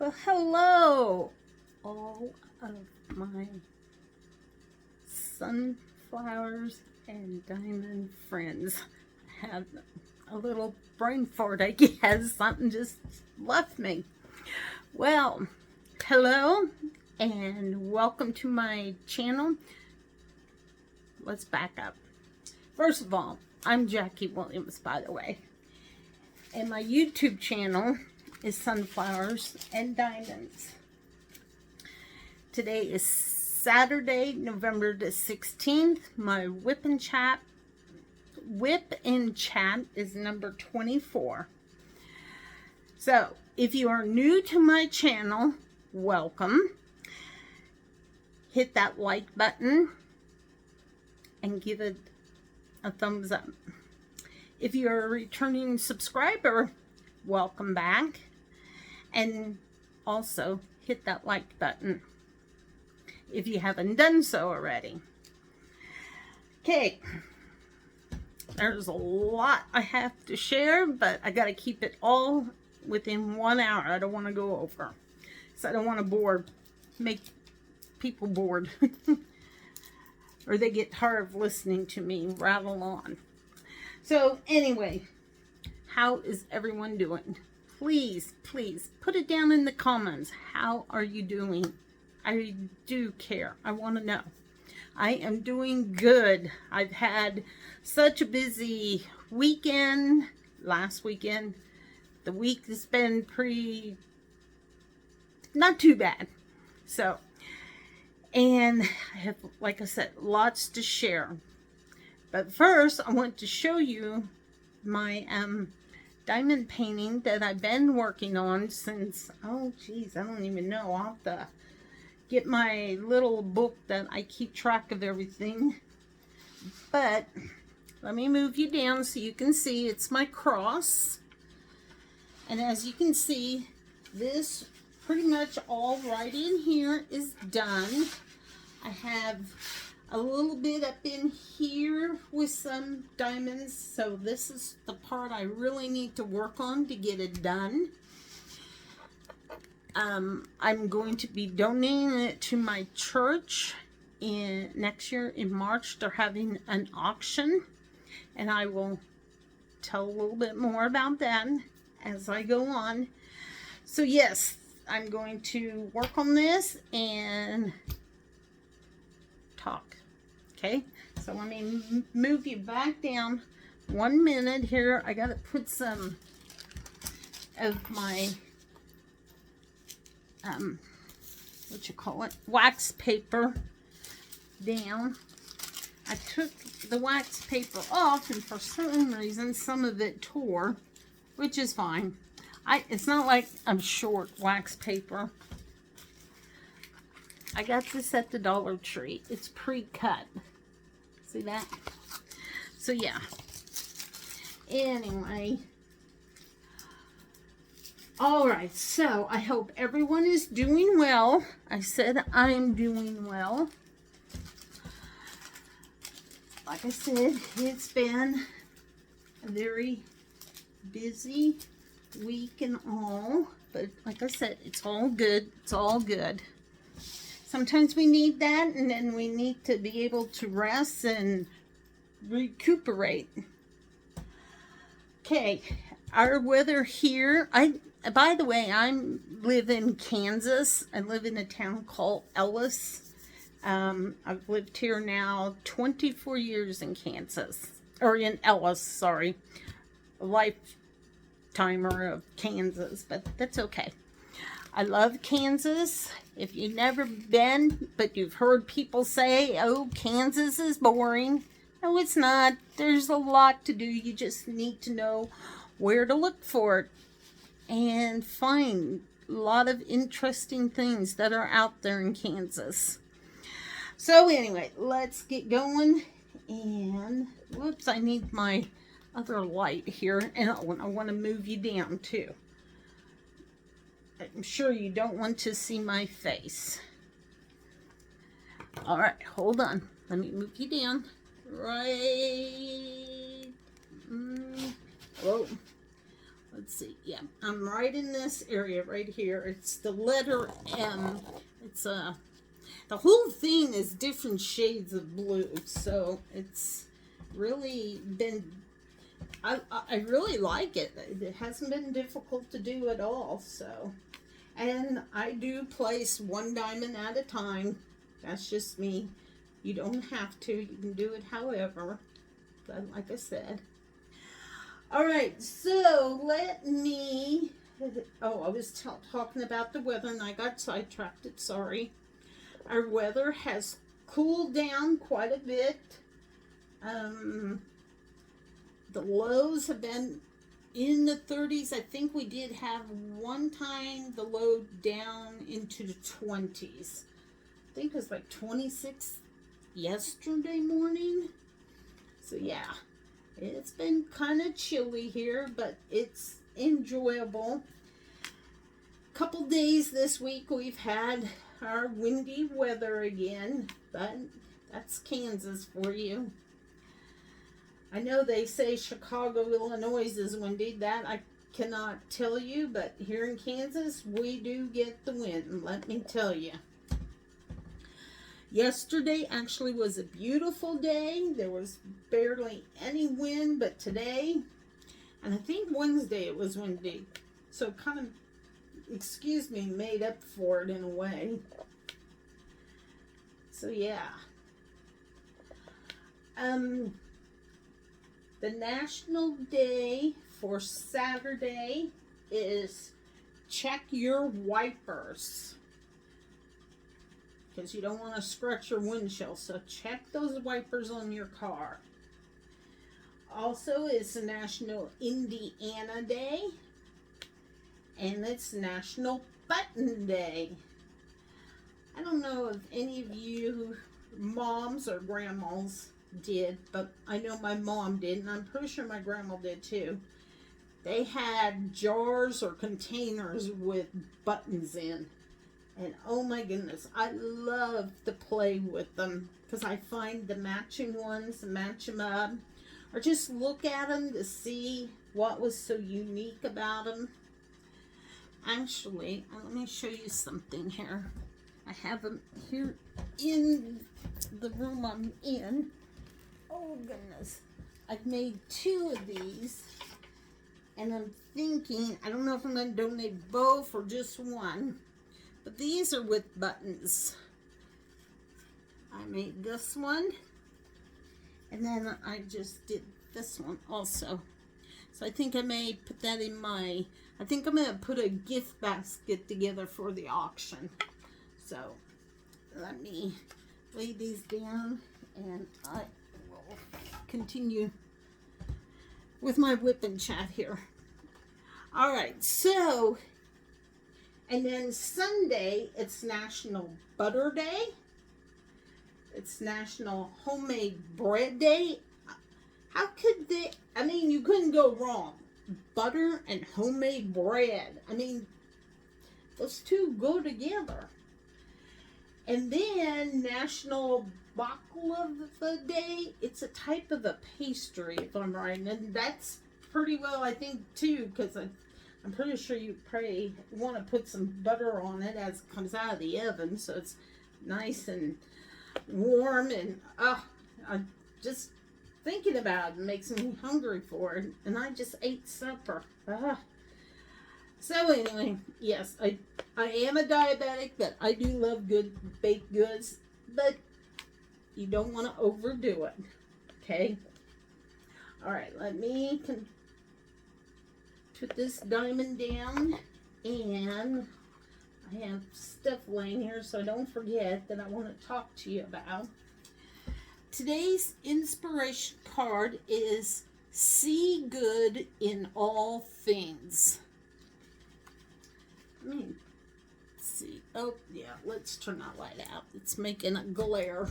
Well, hello, all of my sunflowers and diamond friends. I had a little brain fart, I guess. Something just left me. Well, hello, and welcome to my channel. Let's back up. First of all, I'm Jackie Williams, by the way. And my YouTube channel is Sunflowers and Diamonds. Today is Saturday, November the 16th. My WIP in chat is number 24. So, if you are new to my channel, welcome. Hit that like button and give it a thumbs up. If you're a returning subscriber, welcome back. And also hit that like button if you haven't done so already. Okay, there's a lot I have to share, but I got to keep it all within 1 hour. I don't want to go over, so I don't want to make people bored or they get tired of listening to me rattle on. So anyway, how is everyone doing? Please put it down in the comments. How are you doing? I do care. I want to know. I am doing good. I've had such a busy weekend. Last weekend, the week has been not too bad. So, and I have, like I said, lots to share. But first, I want to show you my diamond painting that I've been working on since, oh geez, I don't even know. I'll have to get my little book that I keep track of everything. But let me move you down so you can see it's my cross. And as you can see, this pretty much all right in here is done. I have a little bit up in here with some diamonds, so this is the part I really need to work on to get it done. I'm going to be donating it to my church next year in March. They're having an auction, and I will tell a little bit more about that as I go on. So yes, I'm going to work on this and talk. Okay, so let me move you back down 1 minute here. I got to put some of my, wax paper down. I took the wax paper off, and for some reason, some of it tore, which is fine. It's not like I'm short wax paper. I got this at the Dollar Tree. It's pre-cut. See that? So yeah. Anyway. Alright, so I hope everyone is doing well. I said I'm doing well. Like I said, it's been a very busy week and all. But like I said, it's all good. It's all good. Sometimes we need that, and then we need to be able to rest and recuperate. Okay, our weather here. By the way, I live in Kansas. I live in a town called Ellis. I've lived here now 24 years in Kansas, or in Ellis, sorry. A lifetimer of Kansas, but that's okay. I love Kansas. If you've never been, but you've heard people say, oh, Kansas is boring. No, it's not. There's a lot to do. You just need to know where to look for it and find a lot of interesting things that are out there in Kansas. So anyway, let's get going. And, whoops, I need my other light here. And I want to move you down too. I'm sure you don't want to see my face. All right, hold on. Let me move you down. Right. Whoa. let's see. Yeah, I'm right in this area right here. It's the letter M. It's the whole thing is different shades of blue, so it's really been. I really like it. It hasn't been difficult to do at all. So, and I do place one diamond at a time. That's just me. You don't have to. You can do it however. But like I said. All right, so let me. Oh, I was talking about the weather and I got sidetracked. Sorry. Our weather has cooled down quite a bit. The lows have been in the 30s. I think we did have one time the low down into the 20s. I think it was like 26 yesterday morning. So yeah, it's been kind of chilly here, but it's enjoyable. Couple days this week we've had our windy weather again, but that's Kansas for you. I know they say Chicago, Illinois is windy. That I cannot tell you, but here in Kansas, we do get the wind, let me tell you. Yesterday actually was a beautiful day. There was barely any wind, but today, and I think Wednesday it was windy. So kind of, excuse me, made up for it in a way. So yeah. The national day for Saturday is check your wipers. Because you don't want to scratch your windshield. So check those wipers on your car. Also, it's National Indiana Day. And it's National Button Day. I don't know if any of you moms or grandmas did, but I know my mom did, and I'm pretty sure my grandma did too. They had jars or containers with buttons in, and oh my goodness, I love to play with them because I find the matching ones and match them up, or just look at them to see what was so unique about them. Actually, let me show you something here. I have them here in the room I'm in. Oh goodness, I've made 2 of these, and I'm thinking, I don't know if I'm going to donate both or just one, but these are with buttons. I made this one, and then I just did this one also. So I think I may put that in my, I think I'm going to put a gift basket together for the auction. So let me lay these down, and I will continue with my WIP and chat here. All right, so, and then Sunday, it's National Butter Day. It's National Homemade Bread Day. How could they, I mean, you couldn't go wrong. Butter and homemade bread. I mean, those two go together. And then National Baklava Day. It's a type of a pastry, if I'm right. And that's pretty well, I think, too, because I'm pretty sure you probably want to put some butter on it as it comes out of the oven, so it's nice and warm. And I'm just thinking about it makes me hungry for it. And I just ate supper. So anyway, yes, I am a diabetic, but I do love good baked goods. But you don't want to overdo it, okay? All right, let me put this diamond down, and I have stuff laying here, so don't forget that I want to talk to you about. Today's inspiration card is see good in all things. Let me see. Oh, yeah, let's turn that light out. It's making a glare.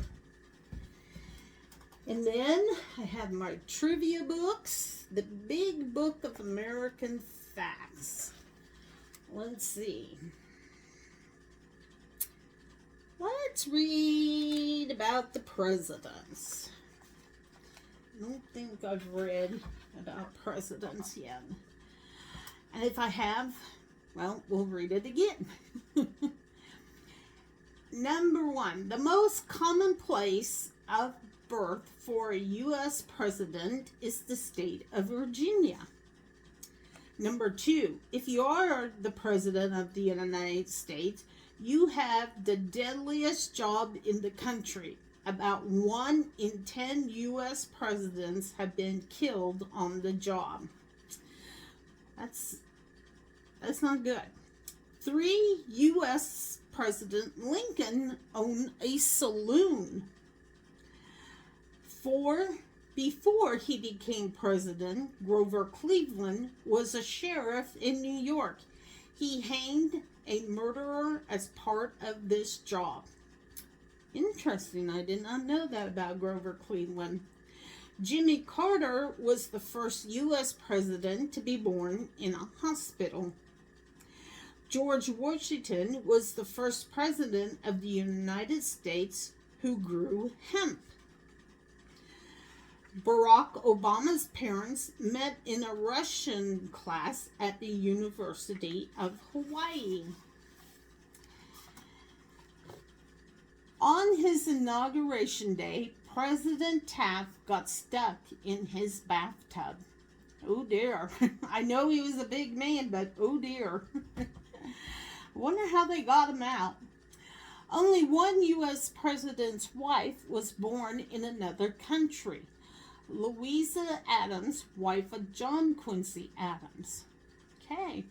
And then I have my trivia books, the Big Book of American Facts. Let's see. Let's read about the presidents. I don't think I've read about presidents yet. And if I have, well, we'll read it again. Number one, the most common place of birth for a U.S. president is the state of Virginia. Number two, if you are the president of the United States, you have the deadliest job in the country. About 1 in 10 U.S. presidents have been killed on the job. That's not good. 3, U.S. President Lincoln owned a saloon. 4, before he became president, Grover Cleveland was a sheriff in New York. He hanged a murderer as part of this job. Interesting, I did not know that about Grover Cleveland. Jimmy Carter was the first U.S. president to be born in a hospital. George Washington was the first president of the United States who grew hemp. Barack Obama's parents met in a Russian class at the University of Hawaii. On his inauguration day, President Taft got stuck in his bathtub. Oh dear. I know he was a big man, but oh dear. Wonder how they got him out. Only one U.S. president's wife was born in another country. Louisa Adams, wife of John Quincy Adams. Okay.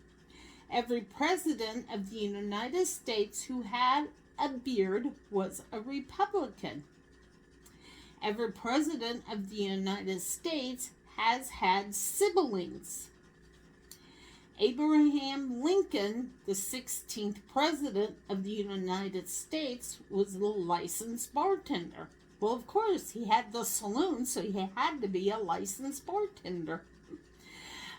Every president of the United States who had a beard was a Republican. Every president of the United States has had siblings. Abraham Lincoln, the 16th president of the United States, was a licensed bartender. Well, of course, he had the saloon, so he had to be a licensed bartender.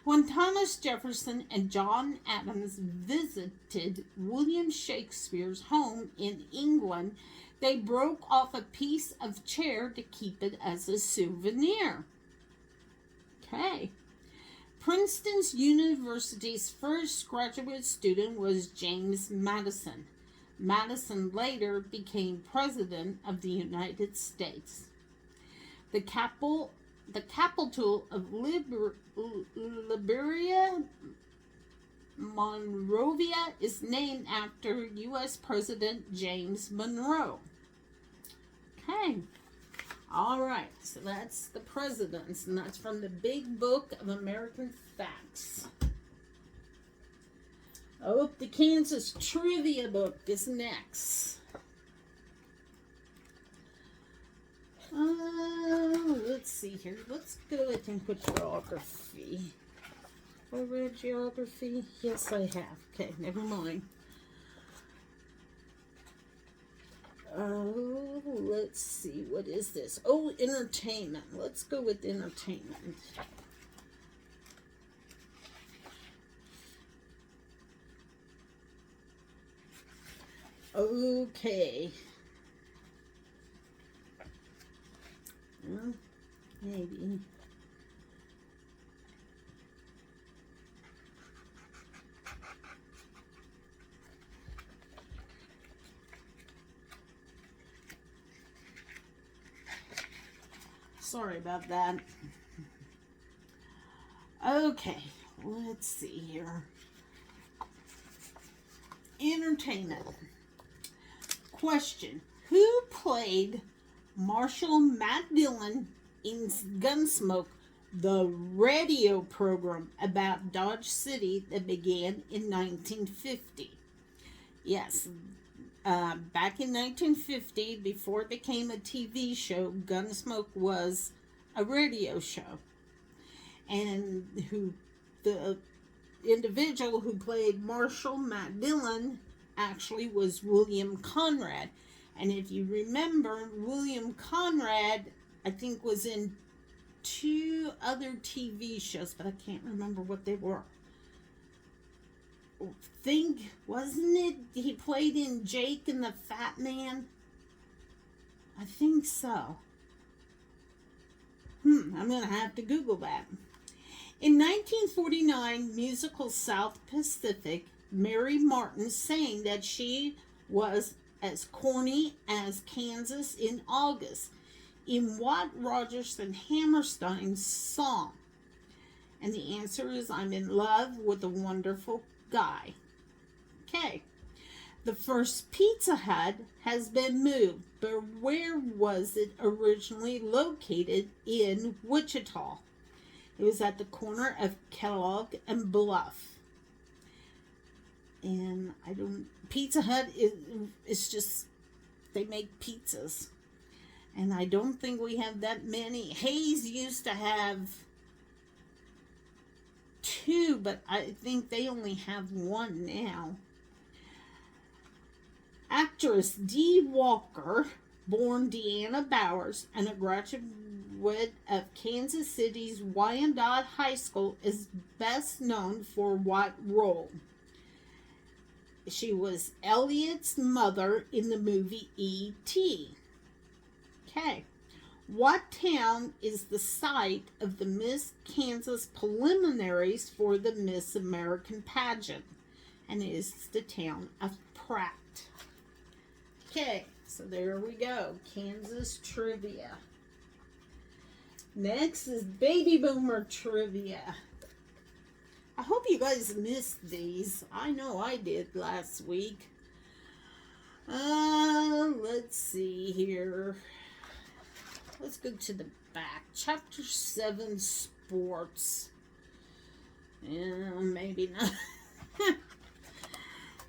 When Thomas Jefferson and John Adams visited William Shakespeare's home in England, they broke off a piece of chair to keep it as a souvenir. Okay. Princeton University's first graduate student was James Madison. Madison later became president of the United States. The capital of Liberia, Monrovia, is named after U.S. President James Monroe. Okay. All right. So that's the presidents, and that's from the Big Book of American Facts. Oh, the Kansas Trivia Book is next. Let's see here. Let's go ahead and put geography. Have I read geography? Yes, I have. Okay, never mind. Oh, let's see. What is this? Oh, entertainment. Let's go with entertainment. Okay. Well, maybe. Sorry about that. Okay, let's see here. Entertainment. Question. Who played Marshall Matt Dillon in Gunsmoke, the radio program about Dodge City that began in 1950? Yes, back in 1950, before it became a TV show, Gunsmoke was a radio show. And the individual who played Marshall Matt Dillon actually was William Conrad. And if you remember, William Conrad, I think, was in 2 other TV shows, but I can't remember what they were. Wasn't it, he played in Jake and the Fat Man? I think so. I'm going to have to Google that. In 1949 musical South Pacific, Mary Martin sang that she was as corny as Kansas in August in what Rodgers and Hammerstein's song? And the answer is I'm in love with a wonderful guy. Okay. The first Pizza Hut has been moved, but where was it originally located in Wichita? It was at the corner of Kellogg and Bluff. And Pizza Hut is just, they make pizzas. And I don't think we have that many. Hayes used to have 2, but I think they only have 1 now. Actress Dee Walker, born Deanna Bowers and a graduate of Kansas City's Wyandotte High School, is best known for what role? She was Elliot's mother in the movie E.T. Okay. What town is the site of the Miss Kansas preliminaries for the Miss American pageant? And it is the town of Pratt. Okay, so there we go. Kansas trivia. Next is baby boomer trivia. I hope you guys missed these. I know I did last week. Let's see here. Let's go to the back. Chapter 7, sports. Yeah, maybe not.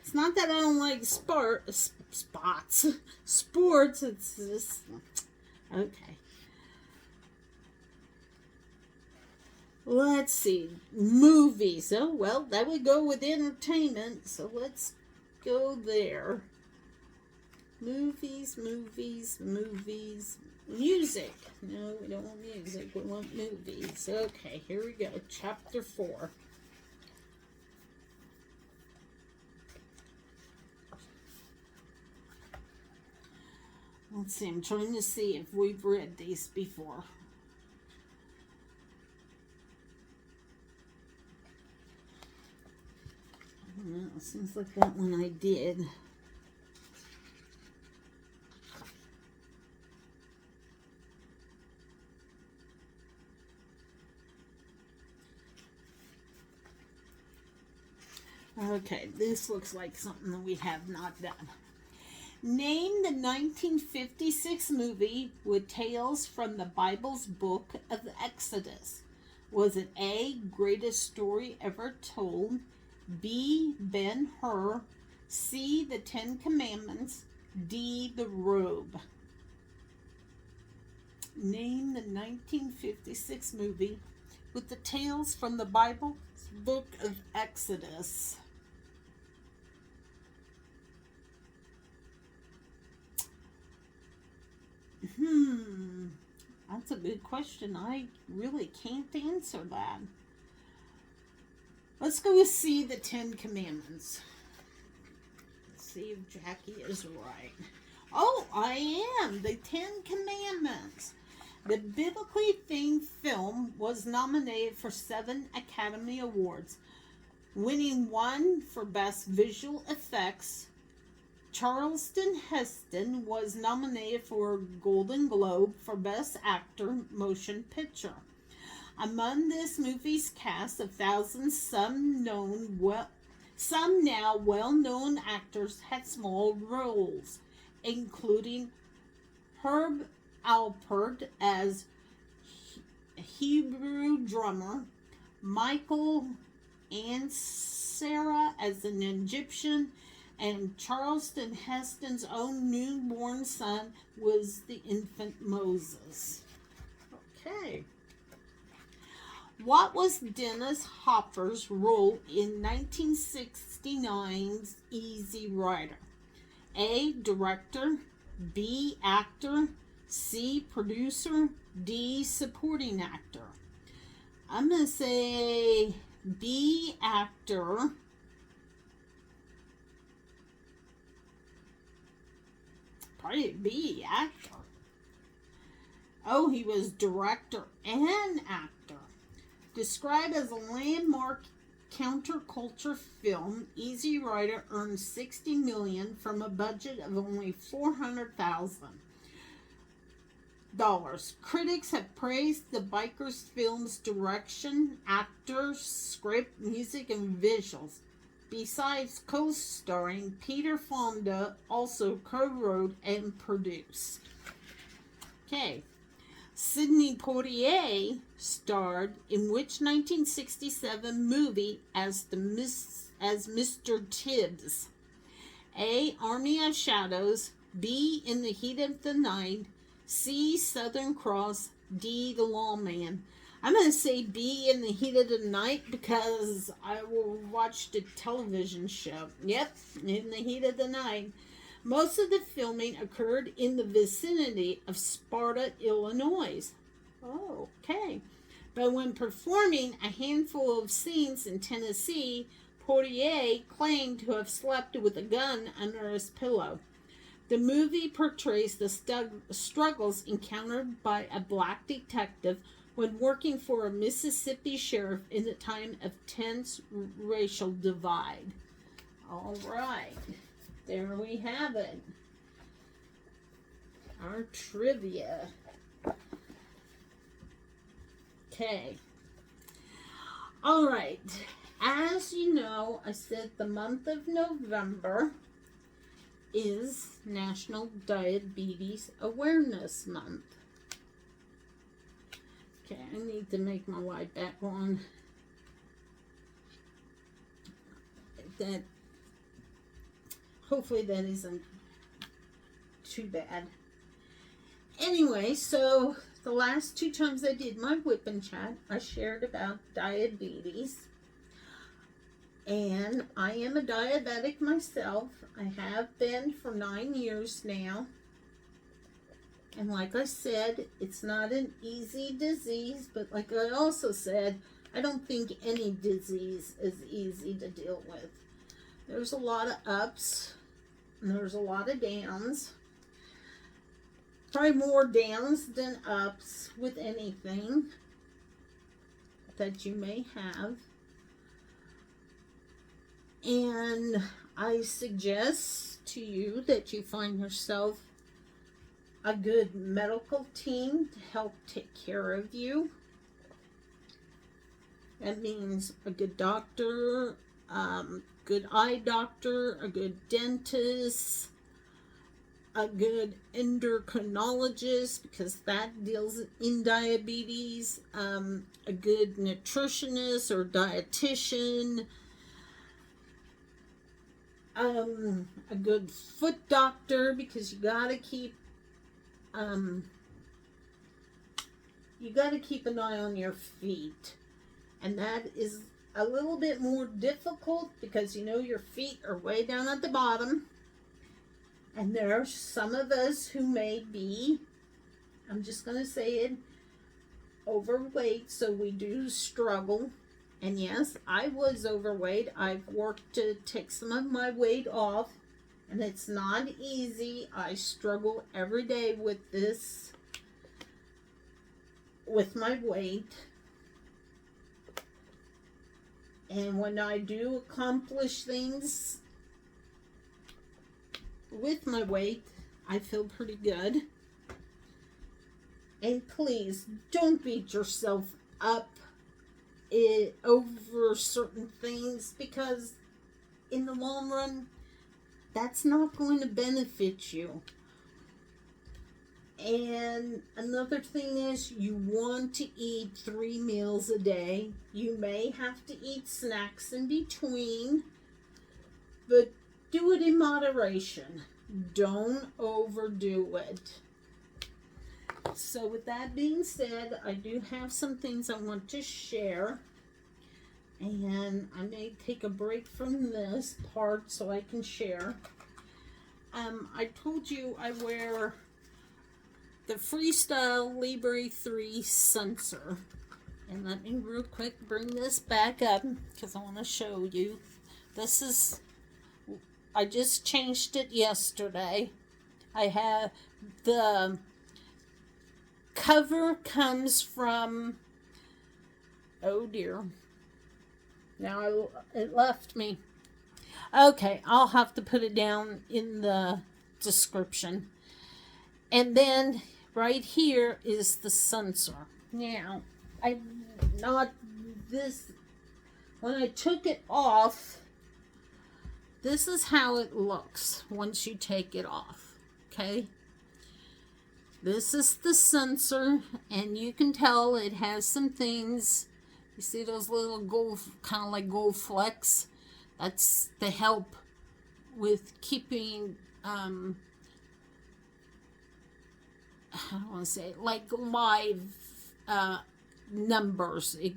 It's not that I don't like sports. Sports, it's just... Okay. Let's see. Movies. Oh, well, that would go with entertainment, so let's go there. Movies. Music. No, we don't want music. We want movies. Okay, here we go. Chapter 4. Let's see. I'm trying to see if we've read these before. Well, it seems like that one I did. Okay, this looks like something that we have not done. Name the 1956 movie with tales from the Bible's book of Exodus. Was it A, Greatest Story Ever Told, B, Ben-Hur, C, The 10 Commandments, D, The Robe? Name the 1956 movie with the tales from the Bible's book of Exodus. That's a good question. I really can't answer that. Let's go with C, the 10 Commandments. Let's see if Jackie is right. Oh, I am! The 10 Commandments. The biblically themed film was nominated for 7 Academy Awards, winning 1 for Best Visual Effects. Charlton Heston was nominated for a Golden Globe for Best Actor Motion Picture. Among this movie's cast of thousands, some now well-known actors had small roles, including Herb Alpert as Hebrew drummer, Michael Ansara as an Egyptian, and Charlton Heston's own newborn son was the infant Moses. Okay. What was Dennis Hopper's role in 1969's Easy Rider? A, director, B, actor, C, producer, D, supporting actor. I'm going to say B, actor. Probably B, actor. Oh, he was director and actor. Described as a landmark counterculture film, Easy Rider earned $60 million from a budget of only $400,000. Critics have praised the biker's film's direction, actors, script, music, and visuals. Besides co-starring, Peter Fonda also co-wrote and produced. Okay. Sidney Poitier starred in which 1967 movie as Mr. Tibbs? A. Army of Shadows. B. In the Heat of the Night. C. Southern Cross. D. The Lawman. I'm going to say B. In the Heat of the Night because I watched a television show. Yep, In the Heat of the Night. Most of the filming occurred in the vicinity of Sparta, Illinois. Oh, okay. But when performing a handful of scenes in Tennessee, Poitier claimed to have slept with a gun under his pillow. The movie portrays the struggles encountered by a black detective when working for a Mississippi sheriff in the time of tense racial divide. All right. There we have it. Our trivia. Okay. All right. As you know, I said the month of November is National Diabetes Awareness Month. Okay, I need to make my light back on. Hopefully that isn't too bad. Anyway, so the last 2 times I did my WIP and chat, I shared about diabetes. And I am a diabetic myself. I have been for 9 years now. And like I said, it's not an easy disease, but like I also said, I don't think any disease is easy to deal with. There's a lot of ups, and there's a lot of downs. Probably more downs than ups with anything that you may have. And I suggest to you that you find yourself a good medical team to help take care of you. That means a good doctor, good eye doctor, a good dentist, a good endocrinologist, because that deals in diabetes, a good nutritionist or dietitian, a good foot doctor, because you gotta keep an eye on your feet, and that is a little bit more difficult because you know your feet are way down at the bottom, and there are some of us who may be, I'm just going to say it, overweight, so we do struggle. And yes, I was overweight. I've worked to take some of my weight off, and it's not easy. I struggle every day with this, with my weight. And when I do accomplish things with my weight, I feel pretty good. And please, don't beat yourself up over certain things, because in the long run, that's not going to benefit you. And another thing is, you want to eat 3 meals a day. You may have to eat snacks in between, but do it in moderation. Don't overdo it. So with that being said, I do have some things I want to share. And I may take a break from this part so I can share. I told you I wear the Freestyle Libre 3 sensor. And let me real quick bring this back up because I want to show you. This is, I just changed it yesterday. I have the cover comes from Oh dear. Now it left me. Okay, I'll have to put it down in the description. And then right here is the sensor. Now, I not this when I took it off, this is how it looks once you take it off. Okay? This is the sensor, and you can tell it has some things. You see those little gold, kind of like gold flecks? That's to help with keeping, I don't want to say, like live numbers. It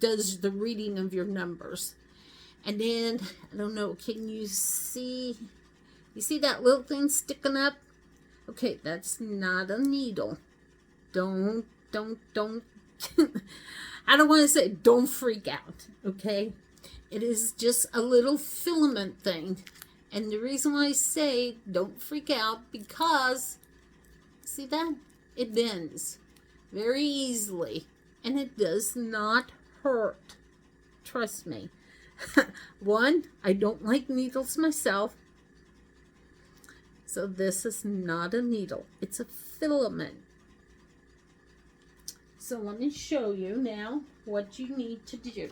does the reading of your numbers. And then, I don't know, can you see that little thing sticking up? Okay, that's not a needle. Don't. I don't want to say don't freak out, okay? It is just a little filament thing. And the reason why I say don't freak out, because, see that? It bends very easily. And it does not hurt. Trust me. One, I don't like needles myself. So this is not a needle. It's a filament. So let me show you now what you need to do.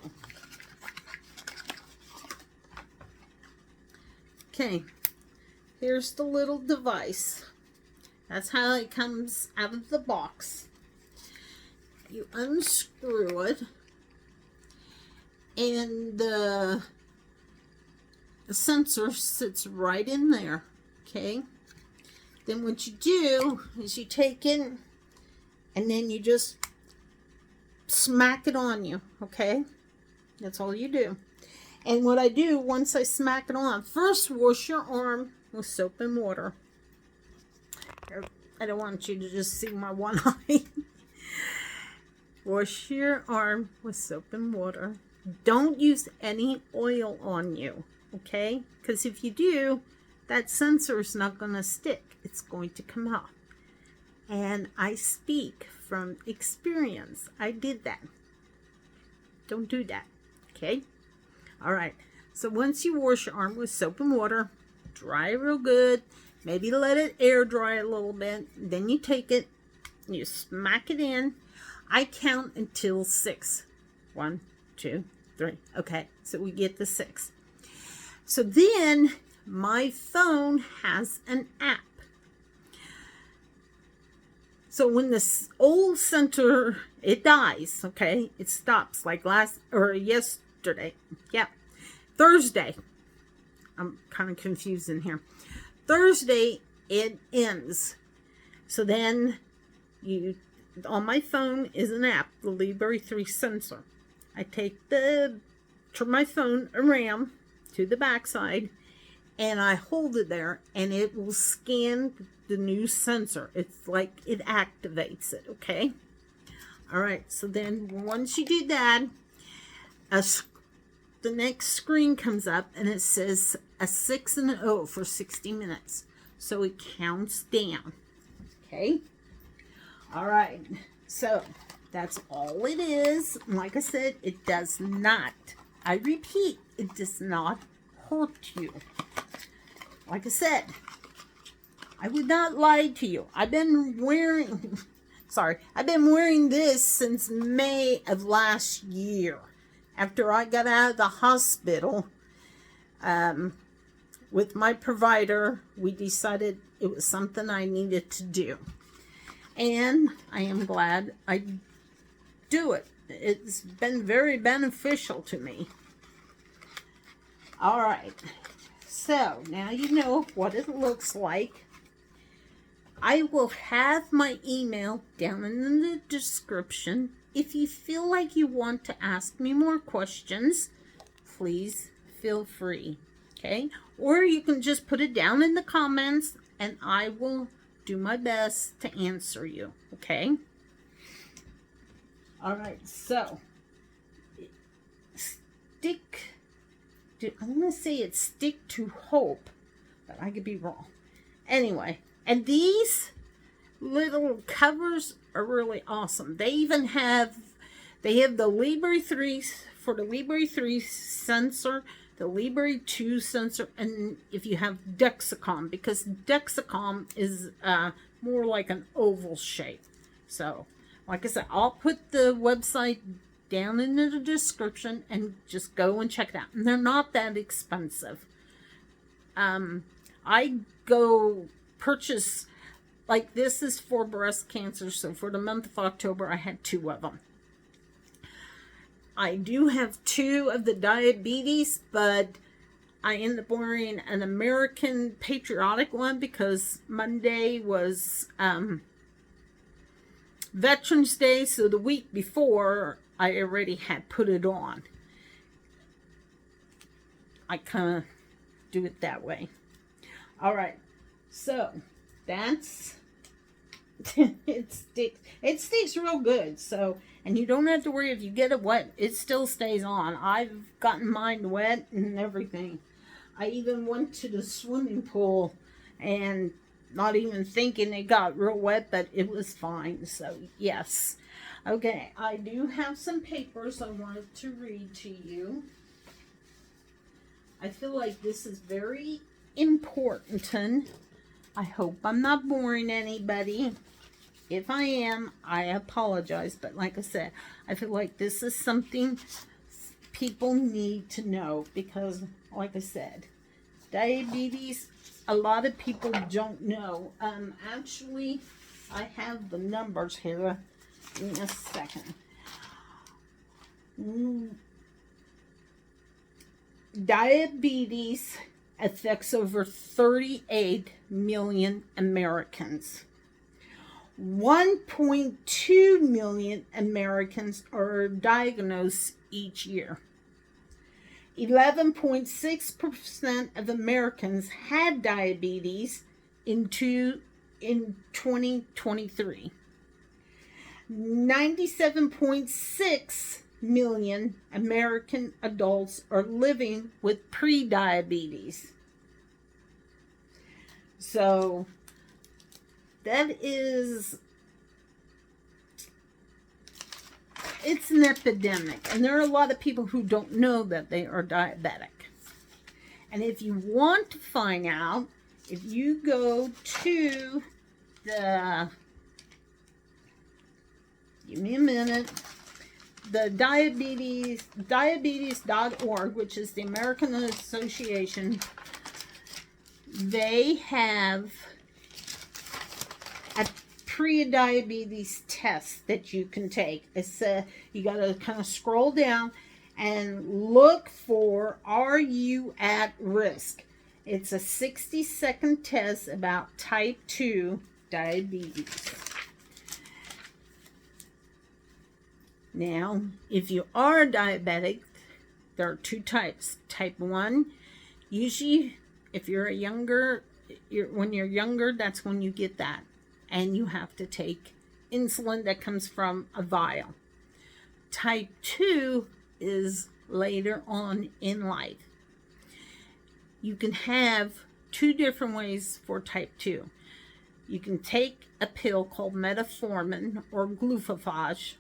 Okay, here's the little device. That's how it comes out of the box. You unscrew it, and the sensor sits right in there. Okay, then what you do is you take it and then you just smack it on you. Okay, that's all you do. And what I do once I smack it on, first wash your arm with soap and water. I don't want you to just see my one eye. Wash your arm with soap and water. Don't use any oil on you, okay? Because if you do, that sensor is not going to stick. It's going to come off. And I speak from experience. I did that. Don't do that, okay? All right. So once you wash your arm with soap and water, dry it real good. Maybe let it air dry a little bit. Then you take it, you smack it in. I count until 6. 1, 2, 3. Okay, so we get the 6. So then my phone has an app. So when this old center, it dies, okay? It stops like yesterday. Yeah, Thursday. I'm kind of confused in here. Thursday, it ends. So then on my phone is an app, the Libre 3 sensor. I turn my phone around to the backside, and I hold it there, and it will scan the new sensor. It's like it activates it, okay? All right, so then once you do that, the next screen comes up, and it says a 6 and an O for 60 minutes. So it counts down, okay? All right, so that's all it is. Like I said, it does not, I repeat, it does not hurt you. Like I said, I would not lie to you. I've been wearing this since May of last year. After I got out of the hospital, with my provider, we decided it was something I needed to do. And I am glad I do it. It's been very beneficial to me. All right. So now you know what it looks like. I will have my email down in the description. If you feel like you want to ask me more questions, please feel free. Okay? Or you can just put it down in the comments and I will do my best to answer you. Okay? All right. So, I'm going to say it's stick to hope, but I could be wrong. Anyway, and these little covers are really awesome. They even have They have the Libre 3 for the Libre 3 sensor, the Libre 2 sensor, and if you have Dexcom, because Dexcom is more like an oval shape. So, like I said, I'll put the website down in the description and just go and check it out. And they're not that expensive. I go purchase, like this is for breast cancer, so for the month of October I had 2 of them. I do have 2 of the diabetes, but I ended up wearing an American patriotic one because Monday was Veterans Day, so the week before I already had put it on. I kind of do it that way. All right, so that's it sticks real good. So, and you don't have to worry if you get it wet, it still stays on. I've gotten mine wet and everything. I even went to the swimming pool and not even thinking it got real wet, but it was fine. So yes. Okay, I do have some papers I wanted to read to you. I feel like this is very important. I hope I'm not boring anybody. If I am, I apologize. But like I said, I feel like this is something people need to know because, like I said, diabetes, a lot of people don't know. Actually, I have the numbers here. Give me a second. Diabetes affects over 38 million Americans. 1.2 million Americans are diagnosed each year. 11.6% of Americans had diabetes in 2023. 97.6 million American adults are living with pre-diabetes. So that is, it's an epidemic, and there are a lot of people who don't know that they are diabetic. And if you want to find out, if you go to the, give me a minute, the diabetes.org, which is the American Association, they have a pre-diabetes test that you can take. It's you got to kind of scroll down and look for, are you at risk? It's a 60-second test about type 2 diabetes. Now, if you are diabetic, there are 2 types. Type 1, usually if you're when you're younger, that's when you get that. And you have to take insulin that comes from a vial. Type 2 is later on in life. You can have 2 different ways for type 2. You can take a pill called metformin or glucophage,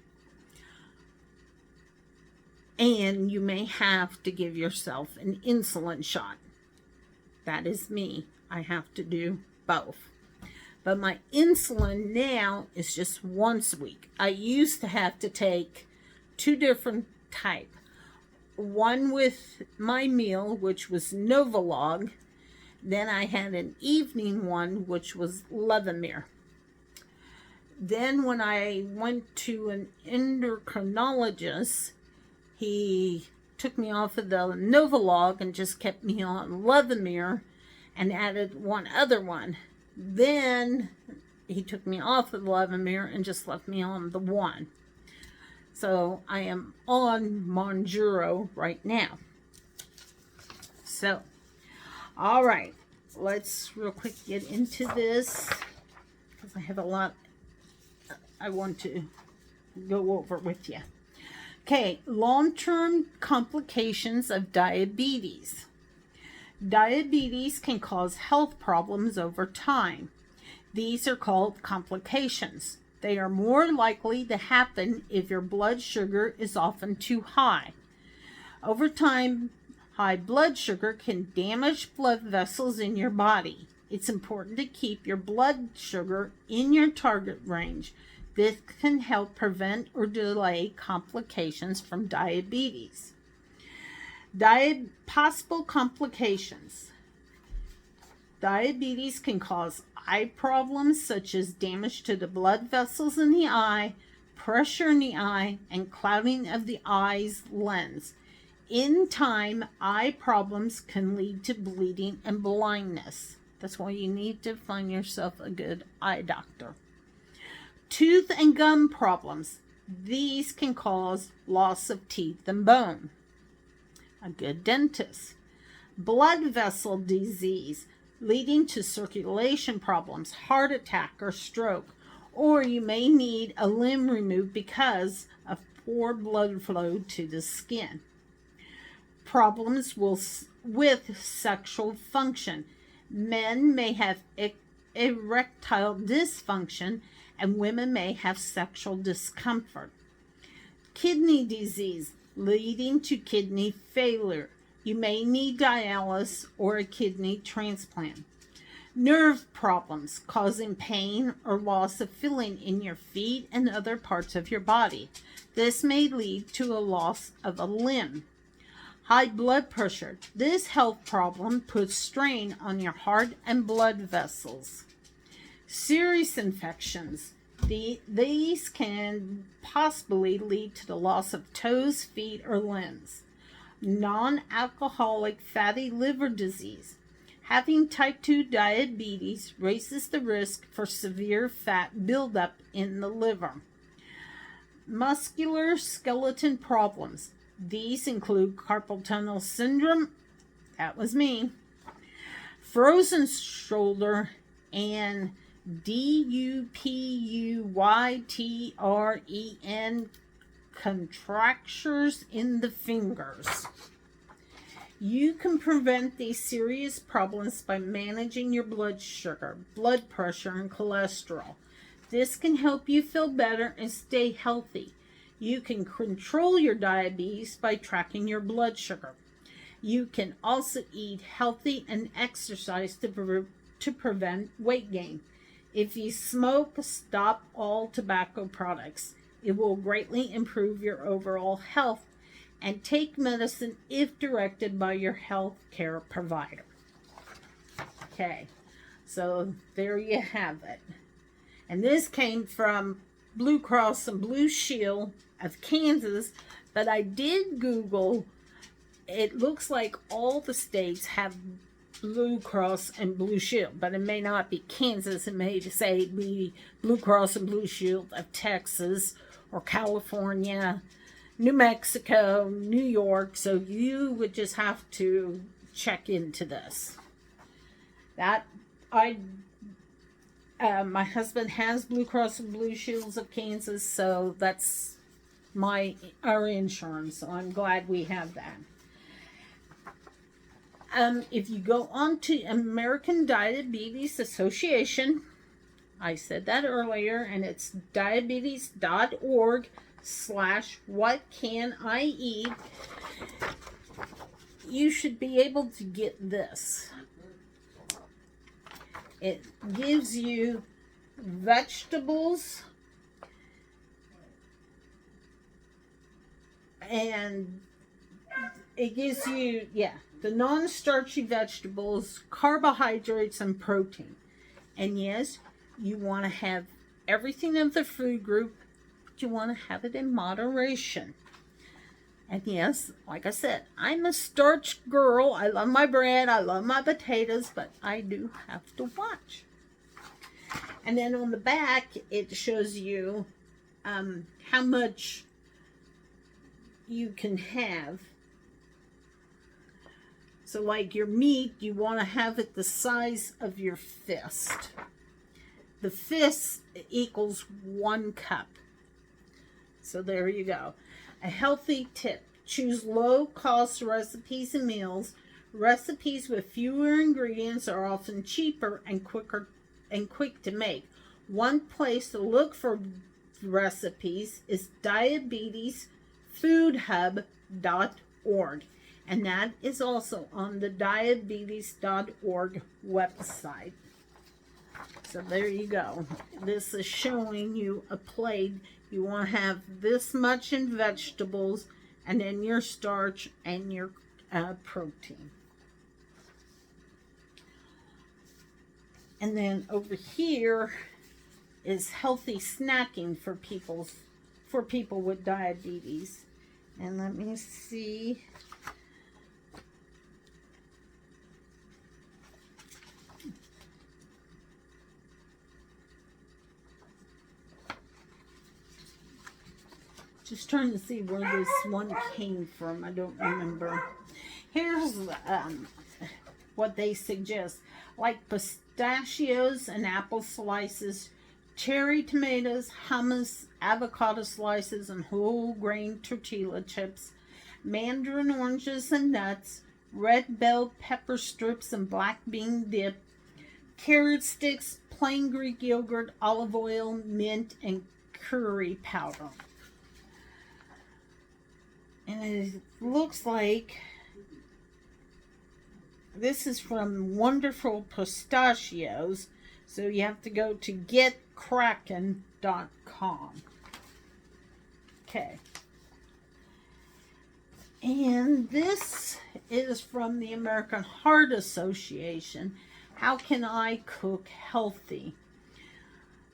and you may have to give yourself an insulin shot. That is me. I have to do both. But my insulin now is just once a week. I used to have to take 2 different types. One with my meal, which was Novolog. Then I had an evening one, which was Levemir. Then when I went to an endocrinologist, he took me off of the Novolog and just kept me on Levemir and added one other one. Then he took me off of Levemir and just left me on the one. So I am on Monjuro right now. So, all right, let's real quick get into this because I have a lot I want to go over with you. Okay, long-term complications of diabetes. Diabetes can cause health problems over time. These are called complications. They are more likely to happen if your blood sugar is often too high. Over time, high blood sugar can damage blood vessels in your body. It's important to keep your blood sugar in your target range. This can help prevent or delay complications from diabetes. Possible complications. Diabetes can cause eye problems such as damage to the blood vessels in the eye, pressure in the eye, and clouding of the eye's lens. In time, eye problems can lead to bleeding and blindness. That's why you need to find yourself a good eye doctor. Tooth and gum problems. These can cause loss of teeth and bone. A good dentist. Blood vessel disease, leading to circulation problems, heart attack, or stroke. Or you may need a limb removed because of poor blood flow to the skin. Problems with sexual function. Men may have erectile dysfunction, and women may have sexual discomfort. Kidney disease, leading to kidney failure. You may need dialysis or a kidney transplant. Nerve problems, causing pain or loss of feeling in your feet and other parts of your body. This may lead to a loss of a limb. High blood pressure. This health problem puts strain on your heart and blood vessels. Serious infections. These can possibly lead to the loss of toes, feet, or limbs. Non-alcoholic fatty liver disease. Having type 2 diabetes raises the risk for severe fat buildup in the liver. Muscular skeleton problems. These include carpal tunnel syndrome, that was me, frozen shoulder, and DUPUYTREN, contractures in the fingers. You can prevent these serious problems by managing your blood sugar, blood pressure, and cholesterol. This can help you feel better and stay healthy. You can control your diabetes by tracking your blood sugar. You can also eat healthy and exercise to prevent weight gain. If you smoke, stop all tobacco products. It will greatly improve your overall health, and take medicine if directed by your health care provider. Okay, so there you have it. And this came from Blue Cross and Blue Shield of Kansas, but I did Google. It looks like all the states have Blue Cross and Blue Shield, but it may not be Kansas. It may say be Blue Cross and Blue Shield of Texas or California, New Mexico, New York. So you would just have to check into this. My husband has Blue Cross and Blue Shields of Kansas, so that's our insurance. So I'm glad we have that. If you go on to American Diabetes Association, I said that earlier, and it's diabetes.org/whatcaniE. You should be able to get this. It gives you vegetables and it gives you, the non-starchy vegetables, carbohydrates, and protein. And yes, you want to have everything of the food group, but you want to have it in moderation. And yes, like I said, I'm a starch girl. I love my bread, I love my potatoes, but I do have to watch. And then on the back, it shows you how much you can have. So like your meat, you want to have it the size of your fist. The fist equals 1 cup. So there you go. A healthy tip: choose low-cost recipes and meals. Recipes with fewer ingredients are often cheaper and quick to make. One place to look for recipes is diabetesfoodhub.org, and that is also on the diabetes.org website. So there you go. This is showing you a plate. You want to have this much in vegetables, and then your starch and your protein. And then over here is healthy snacking for people with diabetes. And let me see. Just trying to see where this one came from. I don't remember. Here's what they suggest. Like pistachios and apple slices, cherry tomatoes, hummus, avocado slices, and whole grain tortilla chips, mandarin oranges and nuts, red bell pepper strips and black bean dip, carrot sticks, plain Greek yogurt, olive oil, mint, and curry powder. And it looks like this is from Wonderful Pistachios. So you have to go to getkraken.com. Okay. And this is from the American Heart Association. How can I cook healthy?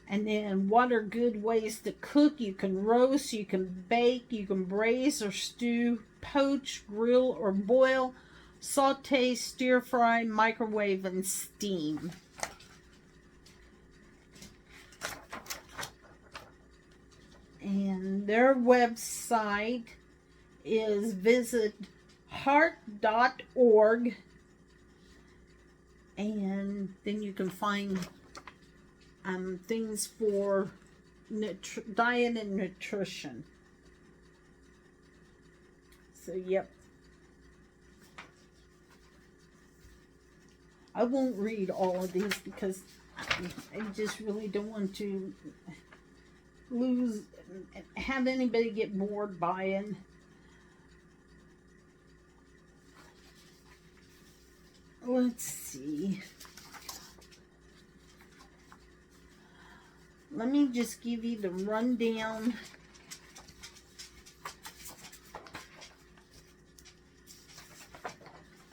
And then what are good ways to cook? You can roast, you can bake, you can braise or stew, poach, grill or boil, saute, stir fry, microwave, and steam. And their website is visit heart.org, and then you can find things for diet and nutrition. So, yep. I won't read all of these because I just really don't want to have anybody get bored by it. Let's see. Let me just give you the rundown.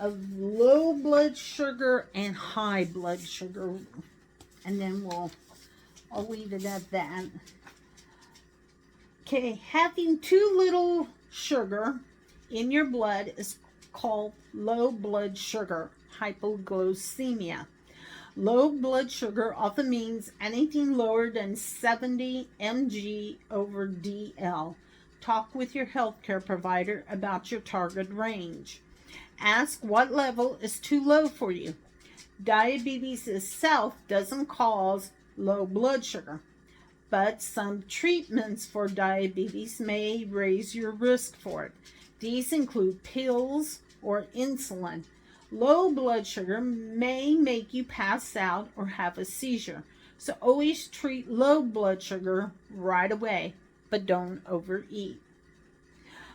Of low blood sugar and high blood sugar, and then I'll leave it at that. Okay, having too little sugar in your blood is called low blood sugar, hypoglycemia. Low blood sugar often means anything lower than 70 mg over DL. Talk with your healthcare provider about your target range. Ask what level is too low for you. Diabetes itself doesn't cause low blood sugar, but some treatments for diabetes may raise your risk for it. These include pills or insulin. Low blood sugar may make you pass out or have a seizure, so always treat low blood sugar right away, but don't overeat.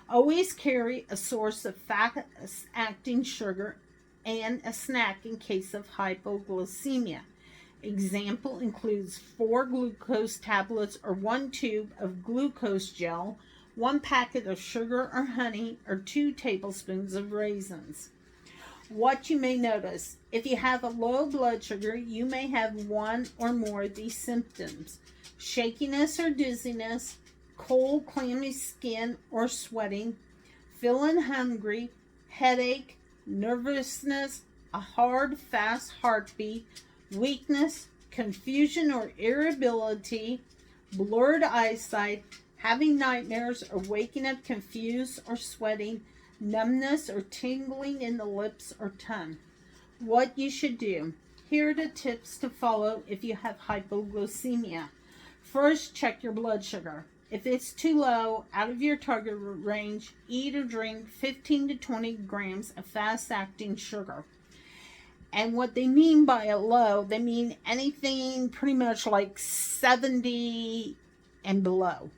Always carry a source of fast-acting sugar and a snack in case of hypoglycemia. Example includes 4 glucose tablets or 1 tube of glucose gel, 1 packet of sugar or honey, or 2 tablespoons of raisins. What you may notice: if you have a low blood sugar, you may have one or more of these symptoms: shakiness or dizziness, cold, clammy skin or sweating, feeling hungry, headache, nervousness, a hard, fast heartbeat, weakness, confusion or irritability, blurred eyesight, having nightmares or waking up confused or sweating, numbness or tingling in the lips or tongue. What you should do. Here are the tips to follow if you have hypoglycemia. First, check your blood sugar. If it's too low, out of your target range, eat or drink 15 to 20 grams of fast-acting sugar. And what they mean by a low, they mean anything pretty much like 70 and below.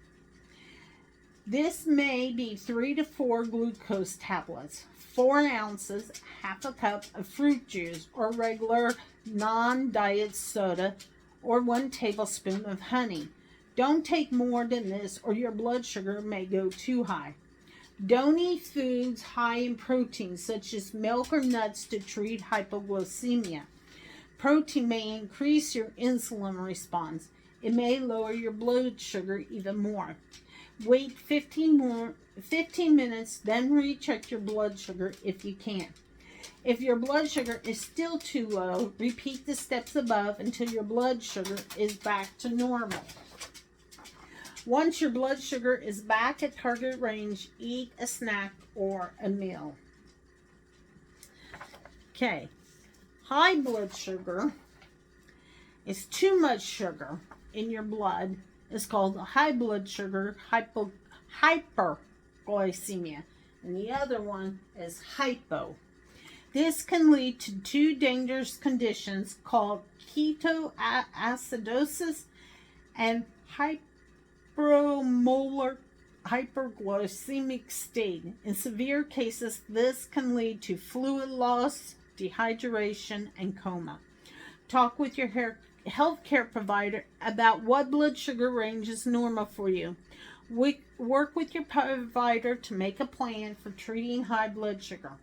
This may be 3 to 4 glucose tablets, 4 ounces, half a cup of fruit juice or regular non-diet soda, or 1 tablespoon of honey. Don't take more than this or your blood sugar may go too high. Don't eat foods high in protein such as milk or nuts to treat hypoglycemia. Protein may increase your insulin response. It may lower your blood sugar even more. Wait 15 minutes, then recheck your blood sugar if you can. If your blood sugar is still too low, repeat the steps above until your blood sugar is back to normal. Once your blood sugar is back at target range, eat a snack or a meal. Okay, high blood sugar is too much sugar in your blood. It's called high blood sugar hyperglycemia, and the other one is hypo. This can lead to 2 dangerous conditions called ketoacidosis and hypermolar hyperglycemic state. In severe cases, this can lead to fluid loss, dehydration, and coma. Talk with your healthcare provider about what blood sugar range is normal for you. Work with your provider to make a plan for treating high blood sugar.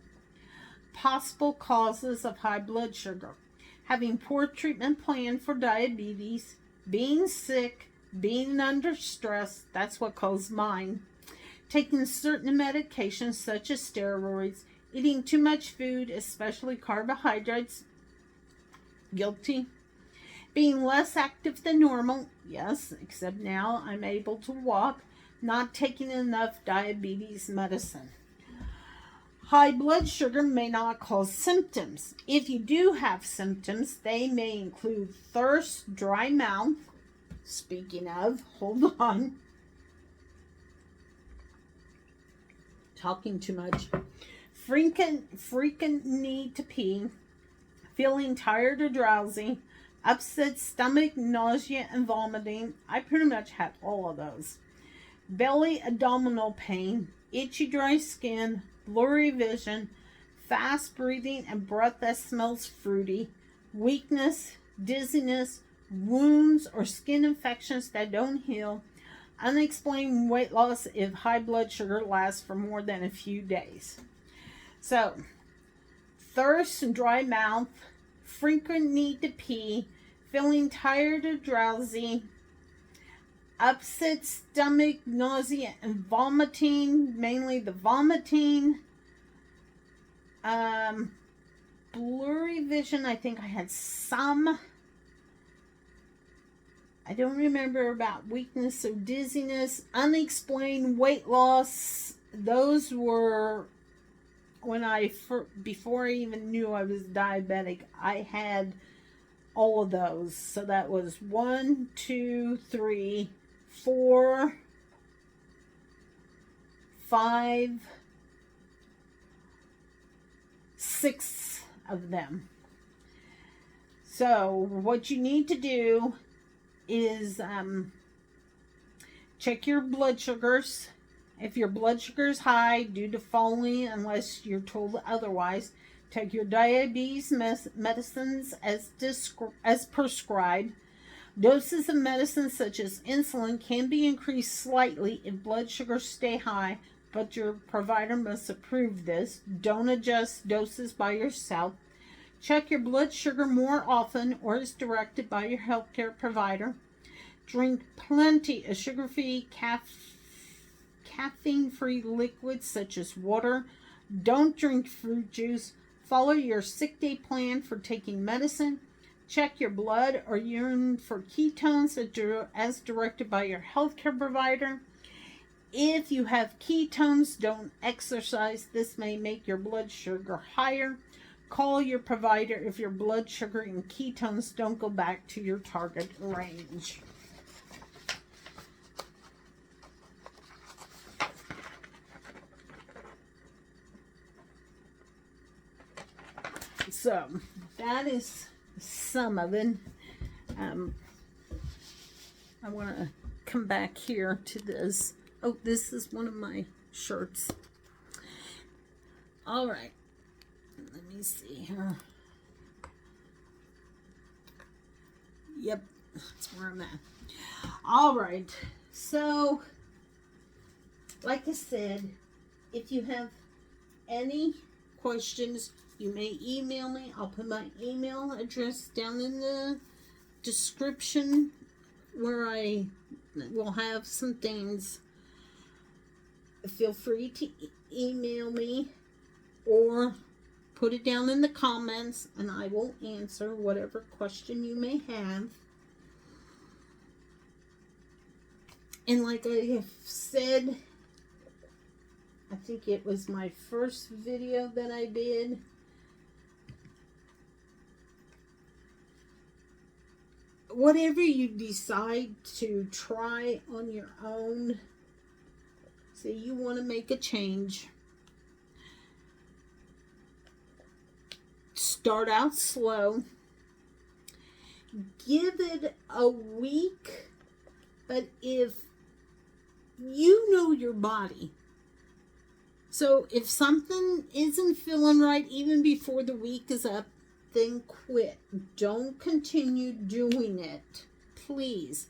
Possible causes of high blood sugar: having poor treatment plan for diabetes, being sick, being under stress, that's what caused mine, taking certain medications such as steroids, eating too much food, especially carbohydrates, guilty, being less active than normal, yes, except now I'm able to walk, not taking enough diabetes medicine. High blood sugar may not cause symptoms. If you do have symptoms, they may include thirst, dry mouth. Speaking of, hold on. Talking too much. Frequent need to pee, feeling tired or drowsy, upset stomach, nausea, and vomiting. I pretty much had all of those. Belly, abdominal pain, itchy, dry skin, blurry vision, fast breathing and breath that smells fruity, weakness, dizziness, wounds or skin infections that don't heal, unexplained weight loss if high blood sugar lasts for more than a few days. So, thirst and dry mouth, frequent need to pee, feeling tired or drowsy, upset stomach, nausea, and vomiting, mainly the vomiting. Blurry vision, I think I had some. I don't remember about weakness or dizziness. Unexplained weight loss. Those were when before I even knew I was diabetic, I had all of those. So that was 1, 2, 3, 4, 5, 6 of them. So what you need to do is check your blood sugars. If your blood sugar is high, do the following unless you're told otherwise. Take your diabetes medicines as prescribed. Doses of medicines such as insulin can be increased slightly if blood sugars stay high, but your provider must approve this. Don't adjust doses by yourself. Check your blood sugar more often or as directed by your healthcare provider. Drink plenty of sugar-free, caffeine-free liquids such as water. Don't drink fruit juice. Follow your sick day plan for taking medicine. Check your blood or urine for ketones as directed by your healthcare provider. If you have ketones, don't exercise. This may make your blood sugar higher. Call your provider if your blood sugar and ketones don't go back to your target range. So that is some of it. I want to come back here to this. Oh, this is one of my shirts. All right. Let me see here. Yep, that's where I'm at. All right. So, like I said, if you have any questions, you may email me. I'll put my email address down in the description where I will have some things. Feel free to email me or put it down in the comments and I will answer whatever question you may have. And like I have said, I think it was my first video that I did. Whatever you decide to try on your own, say you want to make a change, start out slow, give it a week, but if you know your body, so if something isn't feeling right even before the week is up, then quit. Don't continue doing it, please.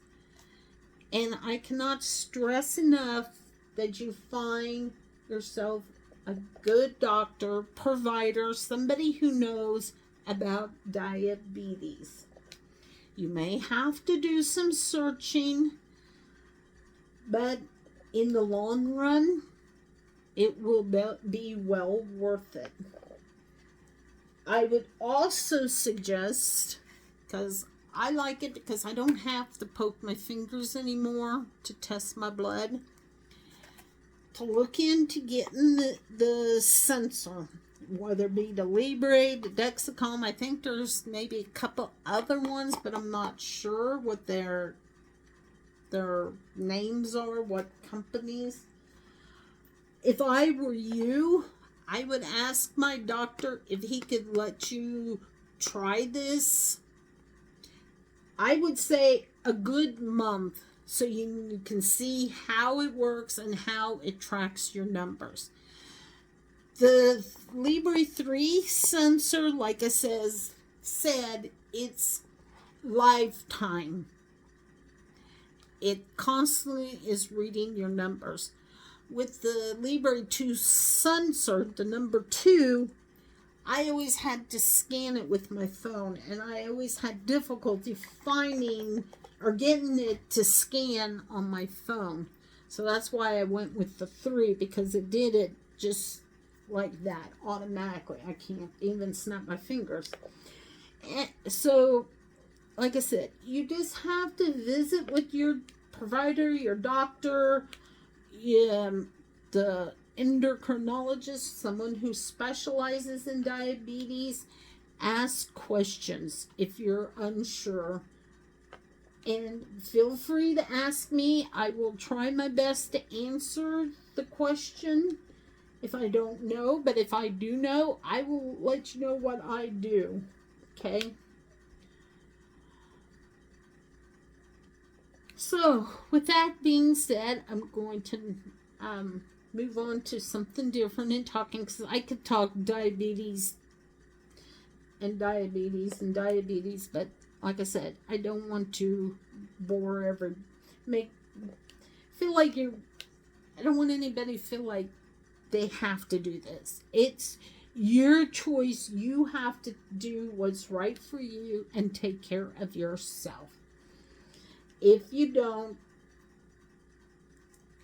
And I cannot stress enough that you find yourself a good doctor, provider, somebody who knows about diabetes. You may have to do some searching, but in the long run, it will be well worth it. I would also suggest, because I like it because I don't have to poke my fingers anymore to test my blood, to look into getting the sensor, whether it be the Libre, the Dexcom. I think there's maybe a couple other ones, but I'm not sure what their names are, what companies. If I were you, I would ask my doctor if he could let you try this. I would say a good month so you can see how it works and how it tracks your numbers. The Libre 3 sensor, like I said, it's lifetime. It constantly is reading your numbers. With the Libre 2 sensor, the number 2, I always had to scan it with my phone, and I always had difficulty finding or getting it to scan on my phone. So that's why I went with the 3, because it did it just like that automatically. I can't even snap my fingers. And so, like I said, you just have to visit with your provider, your doctor, the endocrinologist, someone who specializes in diabetes. Ask questions if you're unsure. And feel free to ask me. I will try my best to answer the question if I don't know. But if I do know, I will let you know what I do. Okay? So, with that being said, I'm going to move on to something different in talking, because I could talk diabetes, but like I said, I don't want to feel like I don't want anybody to feel like they have to do this. It's your choice. You have to do what's right for you and take care of yourself. If you don't,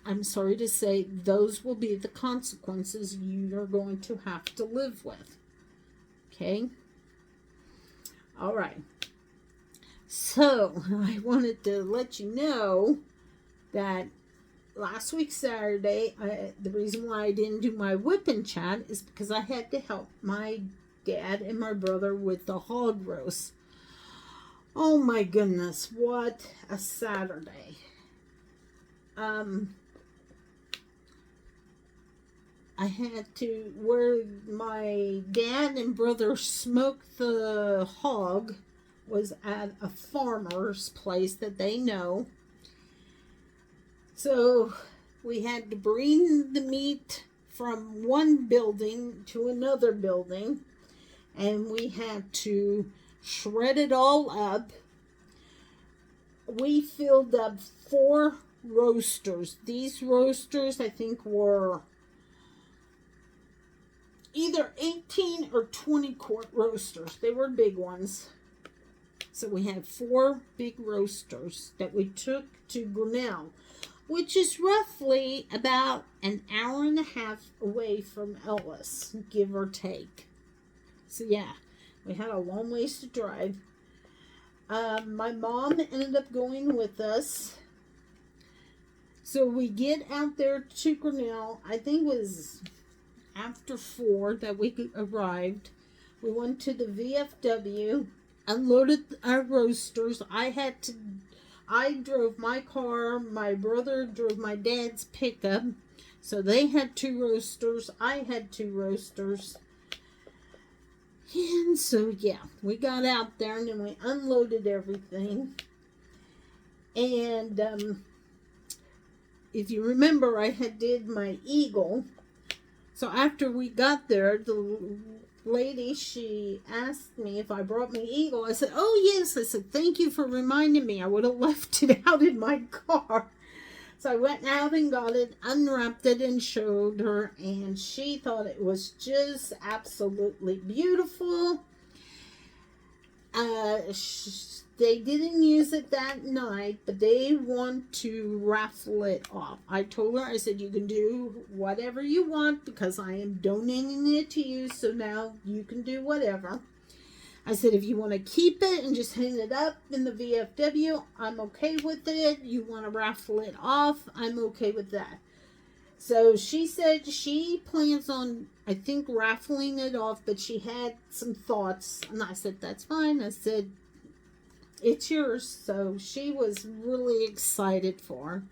I'm sorry to say, those will be the consequences you're going to have to live with. Okay? All right. So, I wanted to let you know that last week, Saturday, the reason why I didn't do my WIP and chat is because I had to help my dad and my brother with the hog roast. Oh my goodness, what a Saturday. I had to, where my dad and brother smoked the hog was at a farmer's place that they know. So we had to bring the meat from one building to another building, and we had to shred it all up. We filled up 4 roasters. These roasters, I think, were either 18 or 20 quart roasters. They were big ones. So we had 4 big roasters that we took to Grinnell, which is roughly about an hour and a half away from Ellis, give or take. So yeah, we had a long ways to drive. My mom ended up going with us. So we get out there to Grinnell. I think it was after 4 that we arrived. We went to the VFW, unloaded our roasters. I drove my car. My brother drove my dad's pickup. So they had 2 roasters. I had 2 roasters. And so, yeah, we got out there and then we unloaded everything. And if you remember, I had did my eagle. So after we got there, the lady, she asked me if I brought my eagle. I said, oh, yes. I said, thank you for reminding me. I would have left it out in my car. So I went out and got it, unwrapped it, and showed her, and she thought it was just absolutely beautiful. They didn't use it that night, but they want to raffle it off. I told her, I said, you can do whatever you want because I am donating it to you, so now you can do whatever. I said, if you want to keep it and just hang it up in the VFW, I'm okay with it. You want to raffle it off, I'm okay with that. So she said she plans on, I think, raffling it off, but she had some thoughts. And I said, that's fine. I said, it's yours. So she was really excited for her.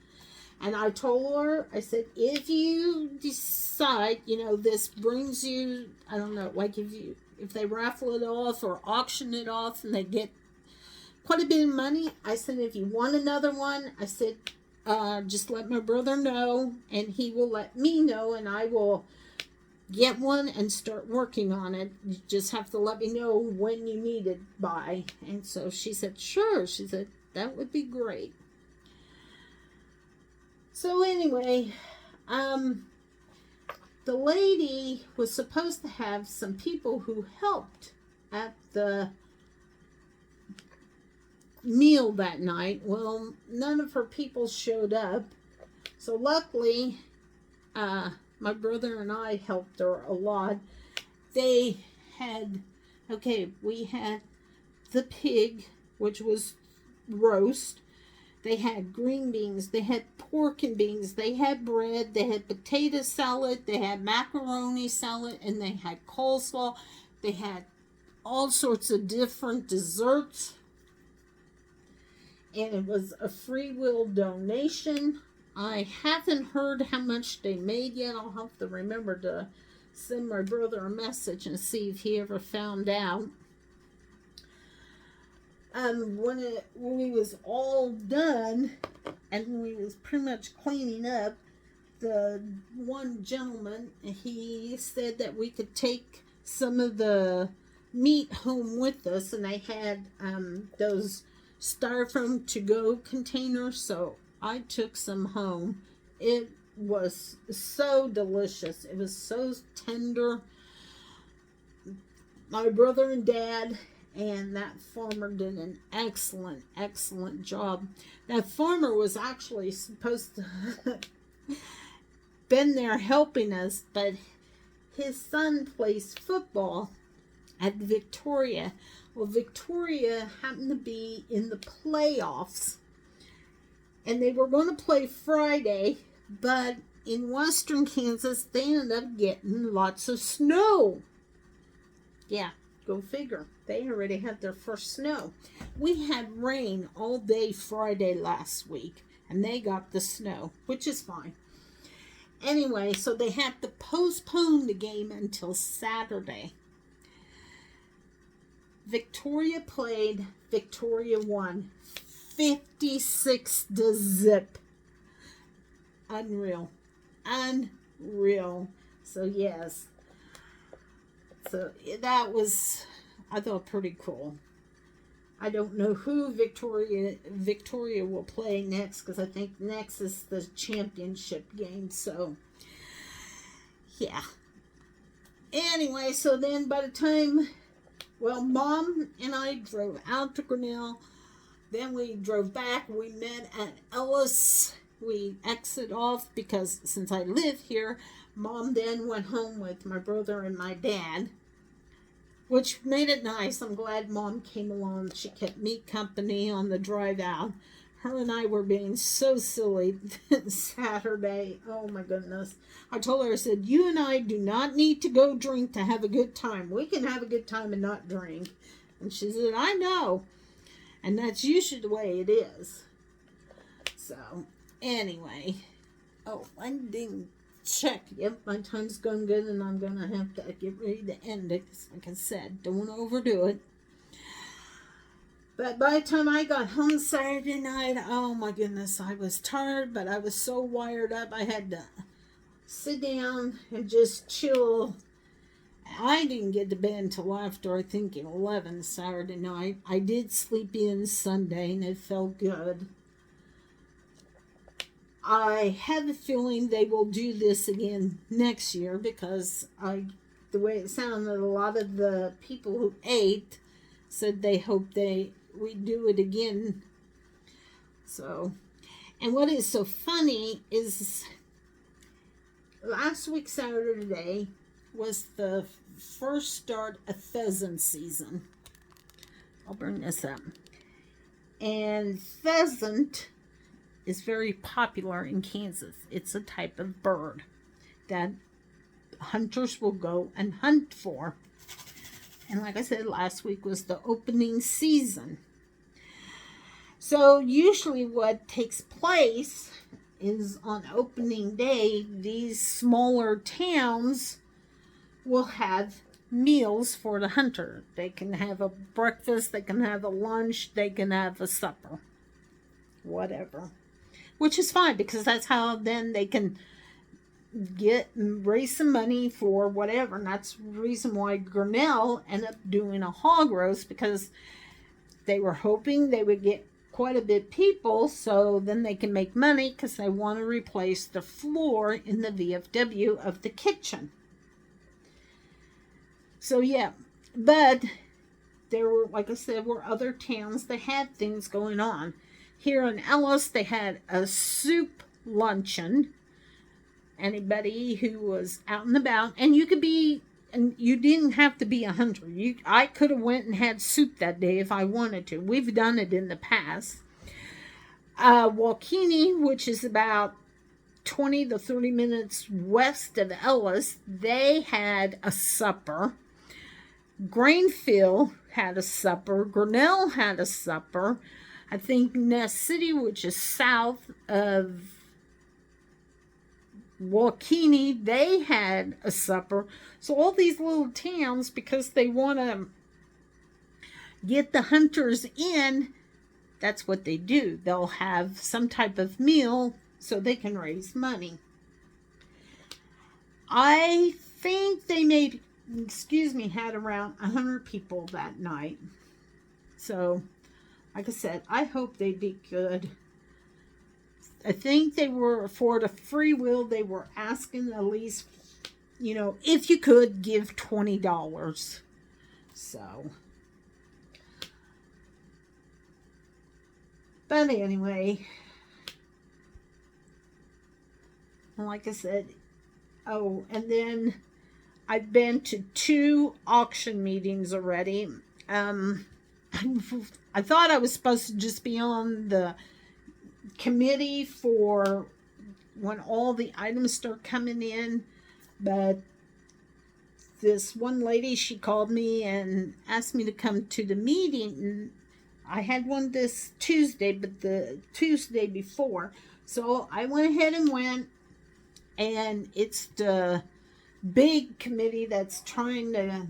And I told her, I said, if you decide, this brings you, I don't know, like if they raffle it off or auction it off and they get quite a bit of money, I said, if you want another one, I said, just let my brother know and he will let me know and I will get one and start working on it. You just have to let me know when you need it by. And so she said, sure. She said, that would be great. So anyway, the lady was supposed to have some people who helped at the meal that night. Well, none of her people showed up. So luckily, my brother and I helped her a lot. We had the pig, which was roast. They had green beans, they had pork and beans, they had bread, they had potato salad, they had macaroni salad, and they had coleslaw. They had all sorts of different desserts. And it was a free will donation. I haven't heard how much they made yet. I'll have to remember to send my brother a message and see if he ever found out. When we was all done and we was pretty much cleaning up, the one gentleman, he said that we could take some of the meat home with us, and I had those styrofoam to-go containers, so I took some home. It was so delicious. It was so tender. My brother and dad and that farmer did an excellent job. That farmer was actually supposed to been there helping us, but his son plays football at Victoria. Well, Victoria happened to be in the playoffs, and they were going to play Friday, but in western Kansas, they ended up getting lots of snow. Yeah, go figure. They already had their first snow. We had rain all day Friday last week, and they got the snow, which is fine. Anyway, so they had to postpone the game until Saturday. Victoria played. Victoria won 56-0. Unreal. Unreal. So, yes. So, that was, I thought, pretty cool. I don't know who Victoria will play next, because I think next is the championship game. So, yeah. Anyway, so then by the time, well, Mom and I drove out to Grinnell. Then we drove back. We met at Ellis. We exit off because since I live here, Mom then went home with my brother and my dad, which made it nice. I'm glad Mom came along. She kept me company on the drive out. Her and I were being so silly Saturday. Oh my goodness. I told her, I said, you and I do not need to go drink to have a good time. We can have a good time and not drink. And she said, I know. And that's usually the way it is. So, anyway. Oh, I didn't check. Yep, my time's going good, and I'm going to have to get ready to end it. Like I said, don't want to overdo it. But by the time I got home Saturday night, oh my goodness, I was tired, but I was so wired up, I had to sit down and just chill. I didn't get to bed until after, I think, 11 Saturday night. I did sleep in Sunday, and it felt good. I have a feeling they will do this again next year, because the way it sounded, a lot of the people who ate said they hope we do it again. So, and what is so funny is last week Saturday was the first start of pheasant season. I'll bring this up. And pheasant is very popular in Kansas. It's a type of bird that hunters will go and hunt for. And like I said, last week was the opening season. So usually what takes place is on opening day, these smaller towns will have meals for the hunter. They can have a breakfast, they can have a lunch, they can have a supper, whatever. Which is fine, because that's how then they can raise some money for whatever. And that's the reason why Grinnell ended up doing a hog roast, because they were hoping they would get quite a bit of people, so then they can make money, because they want to replace the floor in the VFW of the kitchen. So yeah, but there were, like I said, were other towns that had things going on. Here in Ellis, they had a soup luncheon. Anybody who was out and about, and you could be, and you didn't have to be a hunter. I could have went and had soup that day if I wanted to. We've done it in the past. Walkini, which is about 20 to 30 minutes west of Ellis, they had a supper. Grainfield had a supper. Grinnell had a supper. I think Ness City, which is south of Walkini, they had a supper. So all these little towns, because they want to get the hunters in, that's what they do. They'll have some type of meal so they can raise money. I think they had around 100 people that night. So, like I said, I hope they be good. I think they were, for the free will, they were asking at least, if you could give $20. So, but anyway, like I said, and then I've been to 2 auction meetings already. I thought I was supposed to just be on the committee for when all the items start coming in, but this one lady, she called me and asked me to come to the meeting, and I had one this Tuesday, but the Tuesday before, so I went ahead and went, and it's the big committee that's trying to,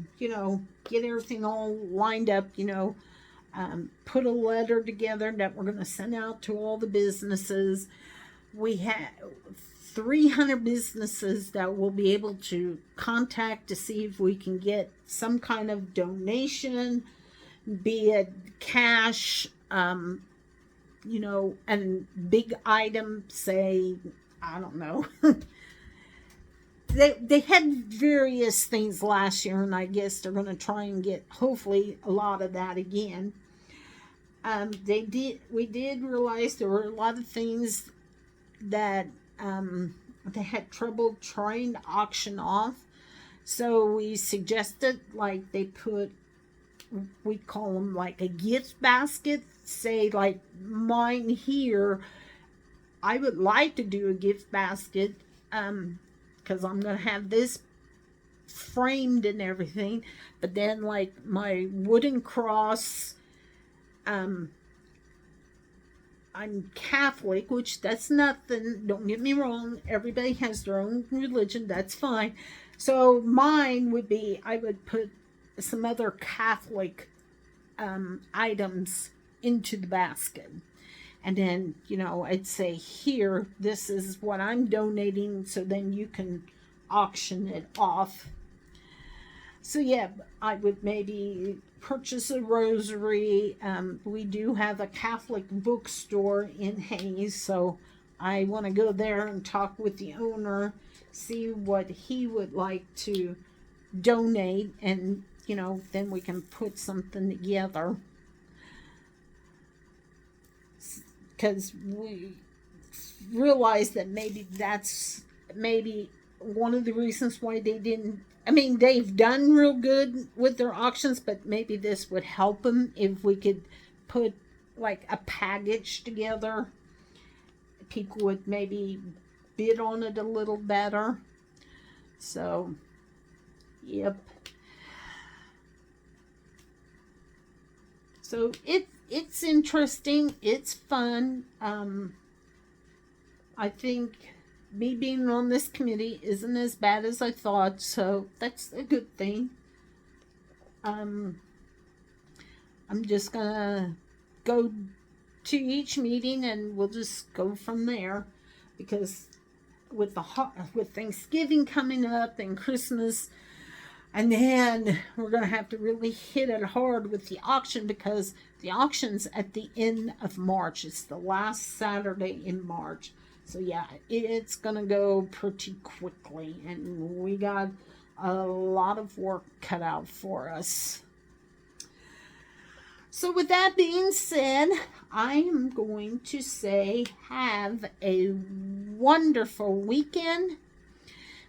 get everything all lined up, put a letter together that we're going to send out to all the businesses. We have 300 businesses that we'll be able to contact to see if we can get some kind of donation, be it cash, and big item, say, I don't know. They had various things last year, and I guess they're going to try and get hopefully a lot of that again. We did realize there were a lot of things that they had trouble trying to auction off. So we suggested, like, we call them like a gift basket. Say, like, mine here, I would like to do a gift basket, because I'm going to have this framed and everything. But then, like, my wooden cross, I'm Catholic, which that's nothing. Don't get me wrong. Everybody has their own religion. That's fine. So mine would be, I would put some other Catholic items into the basket. And then, I'd say, here, this is what I'm donating, so then you can auction it off. So, yeah, I would maybe purchase a rosary. We do have a Catholic bookstore in Hayes, so I want to go there and talk with the owner, see what he would like to donate, and, then we can put something together. Because we realize that maybe that's one of the reasons why they didn't. I mean, they've done real good with their auctions, but maybe this would help them if we could put like a package together. People would maybe bid on it a little better. So, yep. So it's interesting. It's fun. I think me being on this committee isn't as bad as I thought, so that's a good thing. I'm just gonna go to each meeting, and we'll just go from there, because with Thanksgiving coming up and Christmas. And then we're going to have to really hit it hard with the auction, because the auction's at the end of March. It's the last Saturday in March. So, yeah, it's going to go pretty quickly. And we got a lot of work cut out for us. So, with that being said, I am going to say have a wonderful weekend.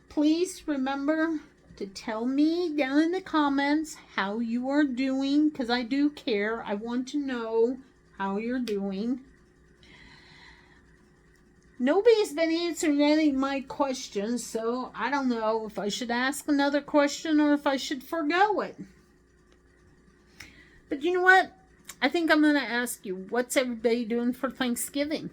Please remember to tell me down in the comments how you are doing, because I do care. I want to know how you're doing. Nobody's been answering any of my questions, so I don't know if I should ask another question or if I should forgo it. But you know what? I think I'm going to ask you, what's everybody doing for Thanksgiving?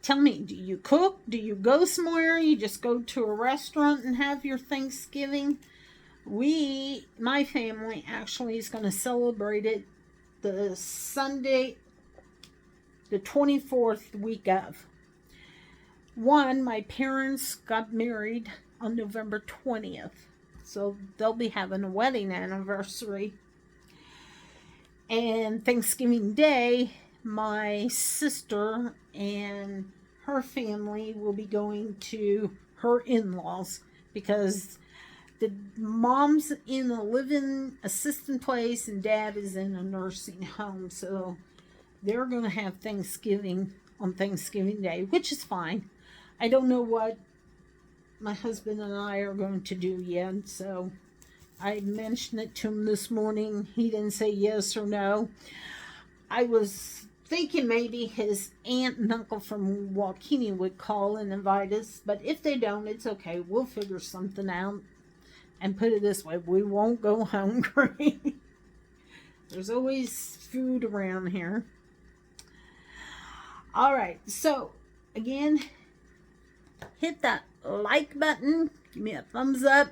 Tell me, do you cook? Do you go somewhere? You just go to a restaurant and have your Thanksgiving? My family actually is going to celebrate it the Sunday, the 24th week of. My parents got married on November 20th. So they'll be having a wedding anniversary. And Thanksgiving Day, my sister and her family will be going to her in-laws, because the mom's in a living assistant place and dad is in a nursing home. So they're going to have Thanksgiving on Thanksgiving Day, which is fine. I don't know what my husband and I are going to do yet, so I mentioned it to him this morning. He didn't say yes or no. I was thinking maybe his aunt and uncle from Waukene would call and invite us, but if they don't, it's okay. We'll figure something out. And put it this way, we won't go hungry. There's always food around here. All right, so again, hit that like button. Give me a thumbs up.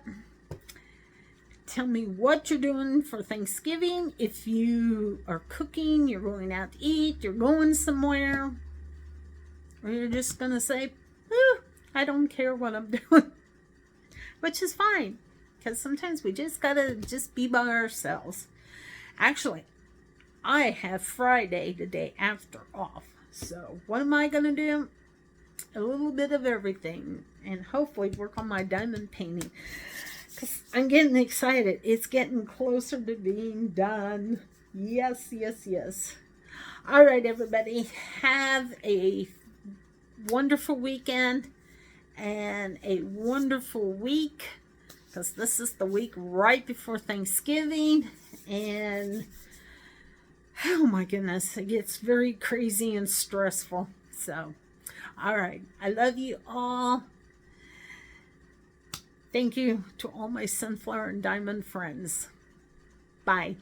Tell me what you're doing for Thanksgiving. If you are cooking, you're going out to eat, you're going somewhere, or you're just going to say, I don't care what I'm doing, which is fine, because sometimes we just got to just be by ourselves. Actually, I have Friday, the day after, off. So what am I going to do? A little bit of everything, and hopefully work on my diamond painting. Because I'm getting excited. It's getting closer to being done. Yes, yes, yes. All right, everybody. Have a wonderful weekend and a wonderful week. Because this is the week right before Thanksgiving. And oh my goodness, it gets very crazy and stressful. So, all right. I love you all. Thank you to all my sunflower and diamond friends. Bye.